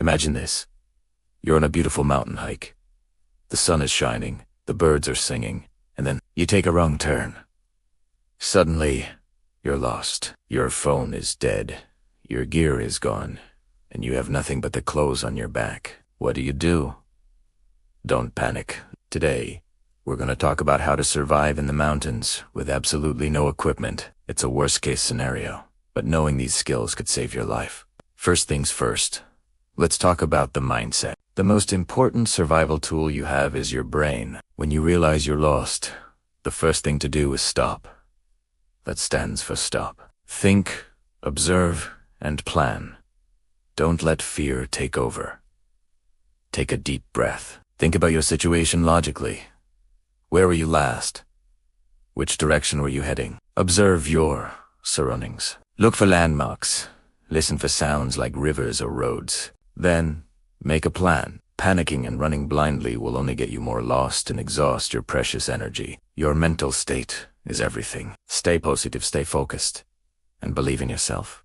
Imagine this. You're on a beautiful mountain hike. The sun is shining, the birds are singing, and then you take a wrong turn. Suddenly, you're lost. Your phone is dead, your gear is gone, and you have nothing but the clothes on your back. What do? Don't panic. Today, we're going to talk about how to survive in the mountains with absolutely no equipment. It's a worst-case scenario, but knowing these skills could save your life. First things first, let's talk about the mindset. The most important survival tool you have is your brain. When you realize you're lost, the first thing to do is stop. That stands for stop. Think, observe, and plan. Don't let fear take over. Take a deep breath. Think about your situation logically. Where were you last? Which direction were you heading? Observe your surroundings. Look for landmarks. Listen for sounds like rivers or roads. Then, make a plan. Panicking and running blindly will only get you more lost and exhaust your precious energy. Your mental state is everything. Stay positive, stay focused, and believe in yourself.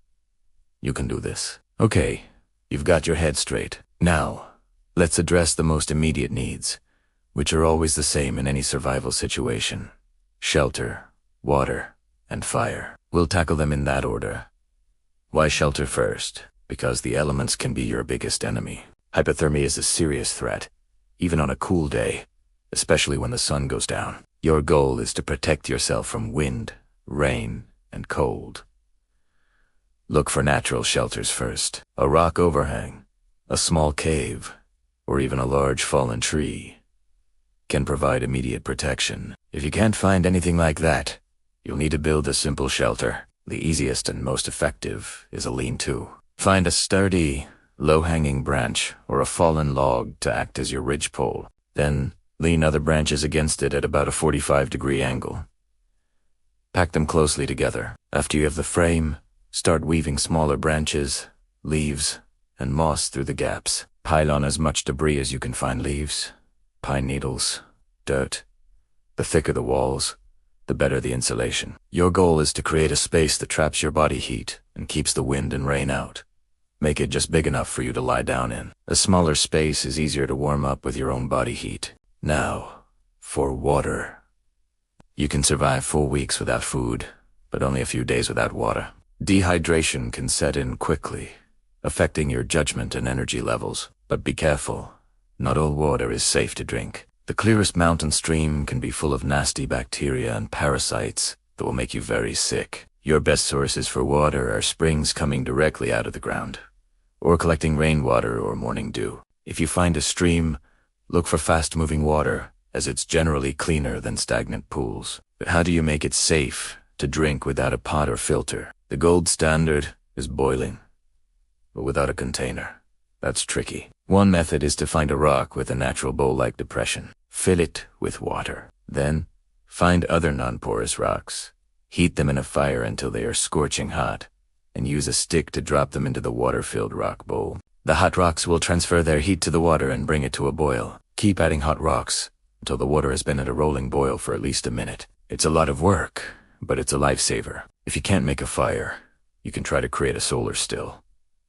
You can do this. Okay, you've got your head straight. Now, let's address the most immediate needs, which are always the same in any survival situation. Shelter, water, and fire. We'll tackle them in that order. Why shelter first? Because the elements can be your biggest enemy. Hypothermia is a serious threat, even on a cool day, especially when the sun goes down. Your goal is to protect yourself from wind, rain, and cold. Look for natural shelters first. A rock overhang, a small cave, or even a large fallen tree can provide immediate protection. If you can't find anything like that, you'll need to build a simple shelter. The easiest and most effective is a lean-to. Find a sturdy, low-hanging branch or a fallen log to act as your ridgepole. Then lean other branches against it at about a 45-degree angle. Pack them closely together. After you have the frame, start weaving smaller branches, leaves, and moss through the gaps. Pile on as much debris as you can find: leaves, pine needles, dirt. The thicker the walls, the better the insulation. Your goal is to create a space that traps your body heat and keeps the wind and rain out. Make it just big enough for you to lie down in. A smaller space is easier to warm up with your own body heat. Now, for water. You can survive 4 weeks without food, but only a few days without water. Dehydration can set in quickly, affecting your judgment and energy levels. But be careful, not all water is safe to drink. The clearest mountain stream can be full of nasty bacteria and parasites that will make you very sick. Your best sources for water are springs coming directly out of the ground, or collecting rainwater or morning dew. If you find a stream, look for fast-moving water, as it's generally cleaner than stagnant pools. But how do you make it safe to drink without a pot or filter? The gold standard is boiling, but without a container. That's tricky. One method is to find a rock with a natural bowl-like depression. Fill it with water. Then, find other non-porous rocks. Heat them in a fire until they are scorching hot, and use a stick to drop them into the water-filled rock bowl. The hot rocks will transfer their heat to the water and bring it to a boil. Keep adding hot rocks until the water has been at a rolling boil for at least a minute. It's a lot of work, but it's a lifesaver. If you can't make a fire, you can try to create a solar still,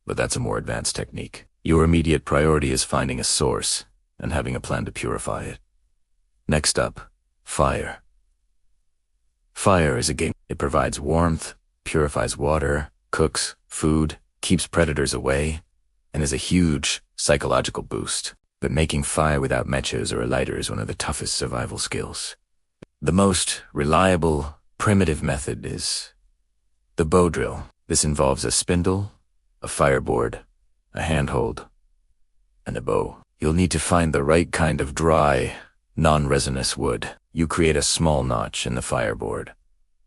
but that's a more advanced technique. Your immediate priority is finding a source and having a plan to purify it. Next up, fire. Fire is a game. It provides warmth, purifies water, cooks food, keeps predators away, and is a huge psychological boost. But making fire without matches or a lighter is one of the toughest survival skills. The most reliable, primitive method is the bow drill. This involves a spindle, a fireboard, a handhold, and a bow. You'll need to find the right kind of dry, non-resinous wood. You create a small notch in the fireboard,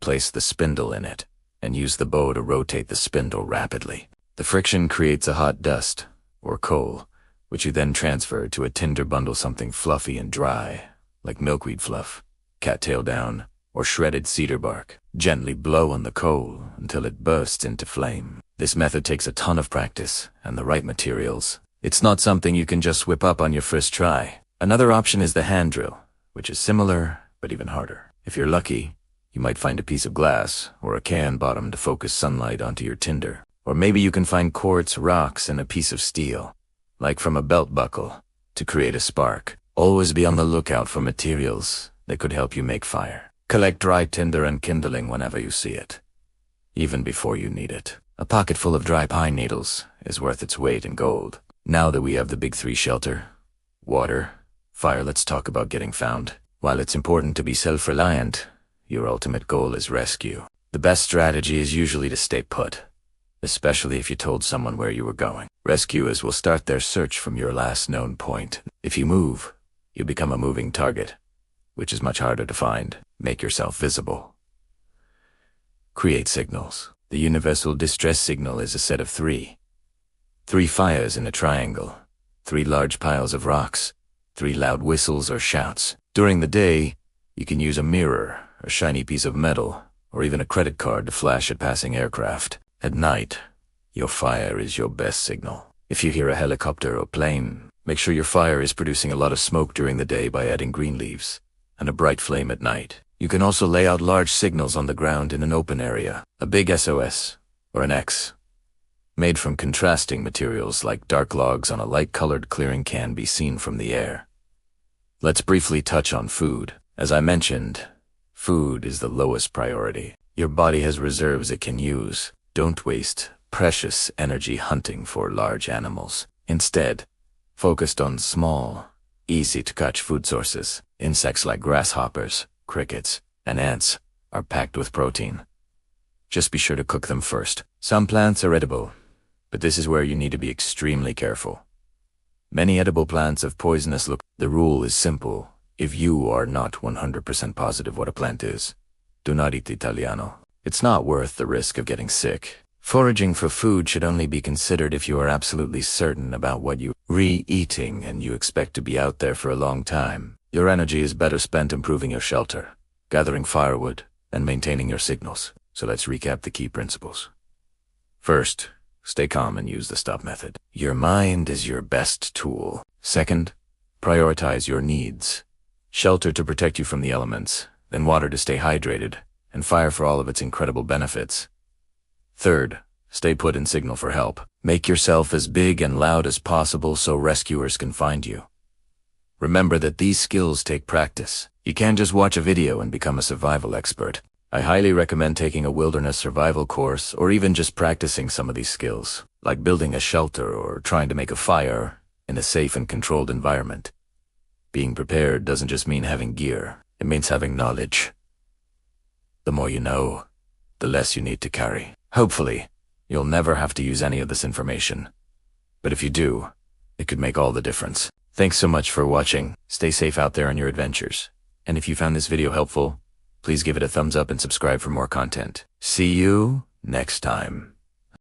place the spindle in it, and use the bow to rotate the spindle rapidly. The friction creates a hot dust, or coal, which you then transfer to a tinder bundle, something fluffy and dry, like milkweed fluff, cattail down, or shredded cedar bark. Gently blow on the coal until it bursts into flame. This method takes a ton of practice and the right materials. It's not something you can just whip up on your first try. Another option is the hand drill, which is similar, but even harder. If you're lucky, you might find a piece of glass or a can bottom to focus sunlight onto your tinder. Or maybe you can find quartz, rocks, and a piece of steel. like from a belt buckle, to create a spark. Always be on the lookout for materials that could help you make fire. Collect dry tinder and kindling whenever you see it, even before you need it. A pocket full of dry pine needles is worth its weight in gold. Now that we have the big three: shelter, water, fire, let's talk about getting found. While it's important to be self-reliant, your ultimate goal is rescue. The best strategy is usually to stay put, especially if you told someone where you were going. Rescuers will start their search from your last known point. If you move, you become a moving target, which is much harder to find. Make yourself visible. Create signals. The universal distress signal is a set of three. 3 fires in a triangle, 3 large piles of rocks, 3 loud whistles or shouts. During the day, you can use a mirror, a shiny piece of metal, or even a credit card to flash at passing aircraft. At night, your fire is your best signal. If you hear a helicopter or plane, make sure your fire is producing a lot of smoke during the day by adding green leaves and a bright flame at night. You can also lay out large signals on the ground in an open area, a big SOS or an X, made from contrasting materials like dark logs on a light-colored clearing can be seen from the air. Let's briefly touch on food. As I mentioned, food is the lowest priority. Your body has reserves it can use. Don't waste precious energy hunting for large animals. Instead, focus on small, easy-to-catch food sources. Insects like grasshoppers, crickets, and ants are packed with protein. Just be sure to cook them first. Some plants are edible, but this is where you need to be extremely careful. Many edible plants have poisonous look. The rule is simple. If you are not 100% positive what a plant is, do not eat Italiano. It's not worth the risk of getting sick. Foraging for food should only be considered if you are absolutely certain about what you are eating and you expect to be out there for a long time. Your energy is better spent improving your shelter, gathering firewood, and maintaining your signals. So let's recap the key principles. First, stay calm and use the stop method. Your mind is your best tool. Second, prioritize your needs. Shelter to protect you from the elements, then water to stay hydrated, and fire for all of its incredible benefits. Third, stay put and signal for help. Make yourself as big and loud as possible so rescuers can find you. Remember that these skills take practice. You can't just watch a video and become a survival expert. I highly recommend taking a wilderness survival course or even just practicing some of these skills, like building a shelter or trying to make a fire in a safe and controlled environment. Being prepared doesn't just mean having gear, it means having knowledge. The more you know, the less you need to carry. Hopefully, you'll never have to use any of this information. But if you do, it could make all the difference. Thanks so much for watching. Stay safe out there on your adventures. And if you found this video helpful, please give it a thumbs up and subscribe for more content. See you next time.